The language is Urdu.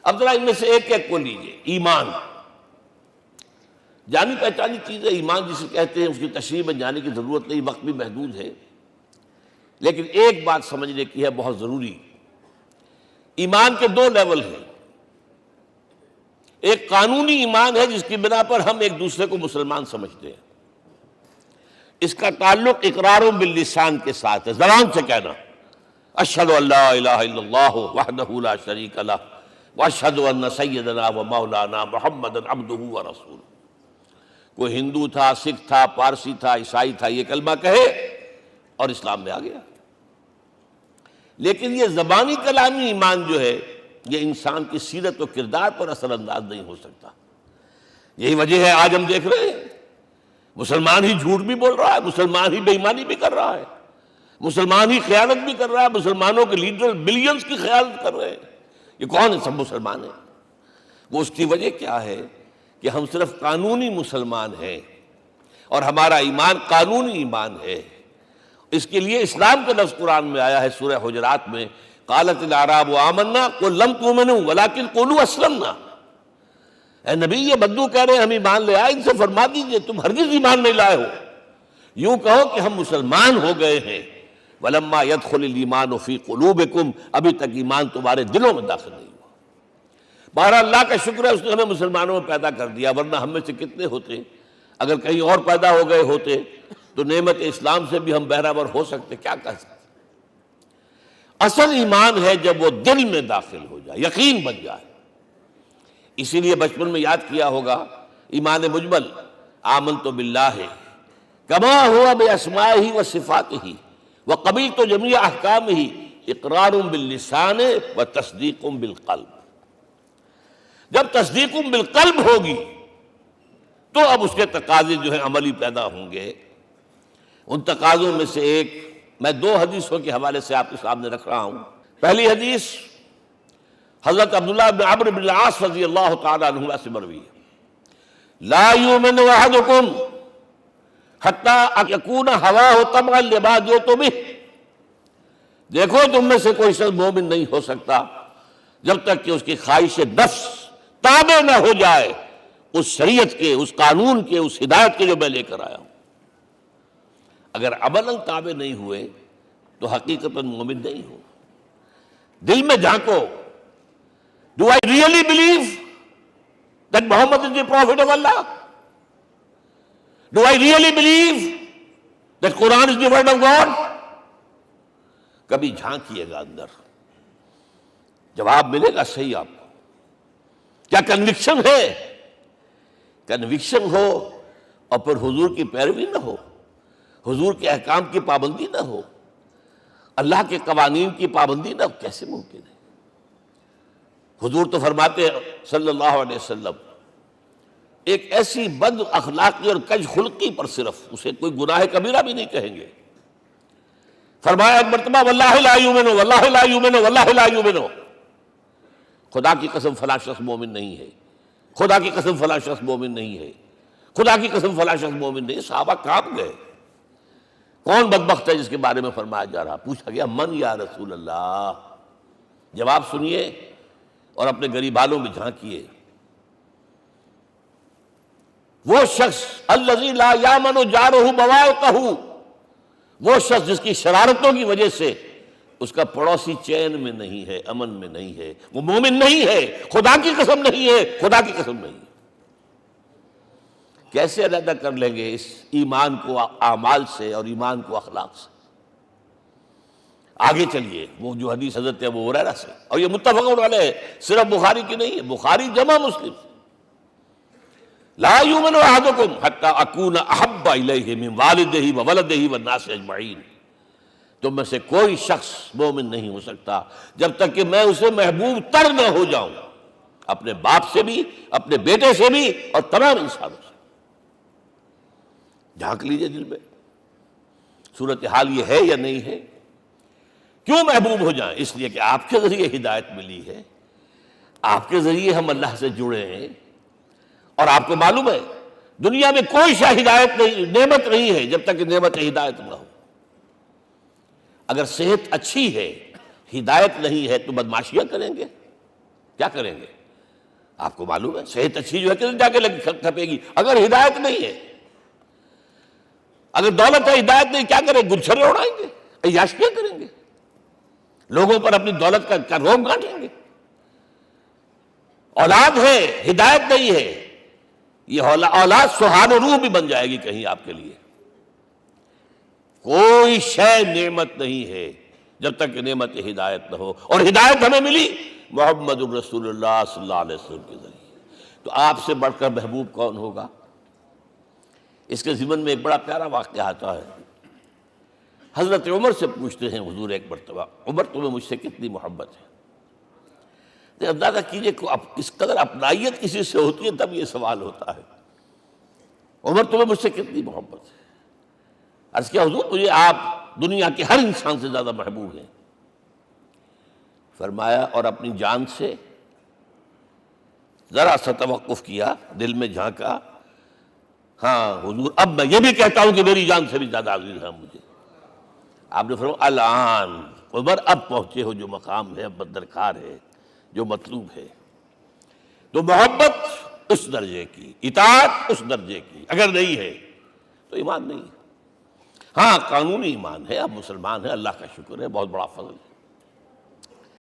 اب ذرا ان میں سے ایک ایک کو لیجئے. ایمان جانی پہچانی چیز ہے. ایمان جسے کہتے ہیں اس کی تشریح میں جانے کی ضرورت نہیں، وقت بھی محدود ہے، لیکن ایک بات سمجھنے کی ہے بہت ضروری. ایمان کے دو لیول ہیں. ایک قانونی ایمان ہے جس کی بنا پر ہم ایک دوسرے کو مسلمان سمجھتے ہیں. اس کا تعلق اقرار باللسان کے ساتھ ہے، زبان سے کہنا اشہد ان لا الہ الا اللہ وحدہ لا شریک لہ واشہد ان سیدنا و مولانا محمد عبدہ ورسولہ. کوئی ہندو تھا، سکھ تھا، پارسی تھا، عیسائی تھا، یہ کلمہ کہے اور اسلام میں آ گیا. لیکن یہ زبانی کلامی ایمان جو ہے یہ انسان کی سیرت و کردار پر اثر انداز نہیں ہو سکتا. یہی وجہ ہے آج ہم دیکھ رہے ہیں مسلمان ہی جھوٹ بھی بول رہا ہے، مسلمان ہی بے ایمانی بھی کر رہا ہے، مسلمان ہی خیانت بھی کر رہا ہے، مسلمانوں کے لیڈر بلینز کی خیانت کر رہے ہیں. یہ کون ہے؟ سب مسلمان ہیں. وہ اس کی وجہ کیا ہے کہ ہم صرف قانونی مسلمان ہیں اور ہمارا ایمان قانونی ایمان ہے. اس کے لیے اسلام کا لفظ قرآن میں آیا ہے سورہ حجرات میں، قالت الاعراب آمنا قل لم تؤمنوا ولکن قولوا اسلمنا. اے نبی یہ بدو کہہ رہے ہیں ہم ایمان لے آئے، ان سے فرما دیجئے تم ہرگز ایمان نہیں لائے ہو، یوں کہو کہ ہم مسلمان ہو گئے ہیں. ولما يدخل الايمان في قلوبكم، ابھی تک ایمان تمہارے دلوں میں داخل نہیں ہوا. بہرحال اللہ کا شکر ہے اس نے ہمیں مسلمانوں میں پیدا کر دیا، ورنہ ہم میں سے کتنے ہوتے اگر کہیں اور پیدا ہو گئے ہوتے تو نعمت اسلام سے بھی ہم بہرہ ہو سکتے، کیا کہہ سکتے. اصل ایمان ہے جب وہ دل میں داخل ہو جائے، یقین بن جائے. اسی لیے بچپن میں یاد کیا ہوگا ایمان مجمل، آمنت باللہ کما ہوا باسمائہ و صفاتہ وقبلت جمیع احکامہ اقرار باللسان و تصدیق بالقلب. جب تصدیق بالقلب ہوگی تو اب اس کے تقاضے جو ہیں عملی پیدا ہوں گے. ان تقاضوں میں سے ایک میں دو حدیثوں کے حوالے سے آپ کے سامنے رکھ رہا ہوں. پہلی حدیث حضرت عبداللہ بن عمرو بن العاص رضی اللہ تعالی عنہما سے مروی ہے، لا یؤمن احدکم حتی یکون ہواہ طبعا لما جئت بہ. دیکھو تم میں سے کوئی شخص مومن نہیں ہو سکتا جب تک کہ اس کی خواہش نفس تابع نہ ہو جائے اس شریعت کے، اس قانون کے، اس ہدایت کے جو میں لے کر آیا ہوں. اگر عملاً تابع نہیں ہوئے تو حقیقتاً مومن نہیں ہو. دل میں جھانکو، Do I really believe that Muhammad is the prophet of Allah? Do I really believe that Quran is the word of God? کبھی جھانکیے گا اندر، جواب ملے گا صحیح آپ کو. کیا کنوکشن ہے؟ کنوکشن ہو اور پھر حضور کی پیروی نہ ہو، حضور کے احکام کی پابندی نہ ہو، اللہ کے قوانین کی پابندی نہ ہو، کیسے ممکن ہے؟ حضور تو فرماتے ہیں صلی اللہ علیہ وسلم ایک ایسی بد اخلاقی اور کج خلقی پر صرف اسے کوئی گناہ کبیرہ بھی نہیں کہیں گے. فرمایا ایک مرتبہ واللہ لا یؤمن واللہ لا یؤمن واللہ لا یؤمن، خدا کی قسم فلاں شخص مومن نہیں ہے، خدا کی قسم فلاں شخص مومن نہیں ہے، خدا کی قسم فلاں شخص مومن نہیں. صحابہ کانپ گئے. کون بدبخت ہے جس کے بارے میں فرمایا جا رہا؟ پوچھا گیا من یا رسول اللہ. جواب سنیے اور اپنے غریب حالوں میں جھانکیے. وہ شخص الذی لا یامن جارہ بوائقہ، وہ شخص جس کی شرارتوں کی وجہ سے اس کا پڑوسی چین میں نہیں ہے، امن میں نہیں ہے، وہ مومن نہیں ہے. خدا کی قسم نہیں ہے، خدا کی قسم نہیں ہے. کیسے علیحدہ کر لیں گے اس ایمان کو اعمال سے اور ایمان کو اخلاق سے؟ آگے چلیے. وہ جو حدیث حضرت ابو ہریرہ سے، اور یہ متفق علیہ، صرف بخاری کی نہیں ہے، بخاری جمع مسلم. لا یؤمن احدکم حتی اکون احب الیہ من والدہ وولدہ والناس اجمعین. تم میں سے کوئی شخص مومن نہیں ہو سکتا جب تک کہ میں اسے محبوب تر نہ ہو جاؤں، اپنے باپ سے بھی، اپنے بیٹے سے بھی، اور تمام انسانوں سے. جھانک لیجئے دل میں صورتحال یہ ہے یا نہیں ہے. کیوں محبوب ہو جائیں؟ اس لیے کہ آپ کے ذریعے ہدایت ملی ہے، آپ کے ذریعے ہم اللہ سے جڑے ہیں. اور آپ کو معلوم ہے دنیا میں کوئی شے ہدایت نہیں، نعمت نہیں ہے جب تک کہ نعمت ہدایت نہ ہو. اگر صحت اچھی ہے، ہدایت نہیں ہے تو بدماشیاں کریں گے، کیا کریں گے؟ آپ کو معلوم ہے صحت اچھی جو ہے کدھر جا کے کھپے گی اگر ہدایت نہیں ہے؟ اگر دولت ہے ہدایت نہیں، کیا کریں؟ گلچھرے اڑائیں گے، عیاشیاں کریں گے، لوگوں پر اپنی دولت کا روب گانٹیں گے۔ اولاد ہے ہدایت نہیں ہے، یہ اولاد سہان و روح بھی بن جائے گی کہیں آپ کے لیے۔ کوئی شے نعمت نہیں ہے جب تک کہ نعمت ہدایت نہ ہو، اور ہدایت ہمیں ملی محمد الرسول اللہ صلی اللہ علیہ وسلم کے ذریعے۔ تو آپ سے بڑھ کر محبوب کون ہوگا؟ اس کے ضمن میں ایک بڑا پیارا واقعہ آتا ہے۔ حضرت عمر سے پوچھتے ہیں حضور ایک مرتبہ، عمر تمہیں مجھ سے کتنی محبت ہے؟ اندازہ کیجئے کس قدر اپنائیت کسی سے ہوتی ہے تب یہ سوال ہوتا ہے، عمر تمہیں مجھ سے کتنی محبت ہے؟ عرض کیا حضور مجھے آپ دنیا کے ہر انسان سے زیادہ محبوب ہیں۔ فرمایا اور اپنی جان سے؟ ذرا سا توقف کیا، دل میں جھانکا، ہاں حضور اب میں یہ بھی کہتا ہوں کہ میری جان سے بھی زیادہ عزیز ہے مجھے۔ آپ نے فرمایا الان عمر اب پہنچے ہو جو مقام ہے، اب درکار ہے، جو مطلوب ہے۔ تو محبت اس درجے کی، اطاعت اس درجے کی اگر نہیں ہے تو ایمان نہیں ہے۔ ہاں قانونی ایمان ہے، اب مسلمان ہے، اللہ کا شکر ہے، بہت بڑا فضل ہے۔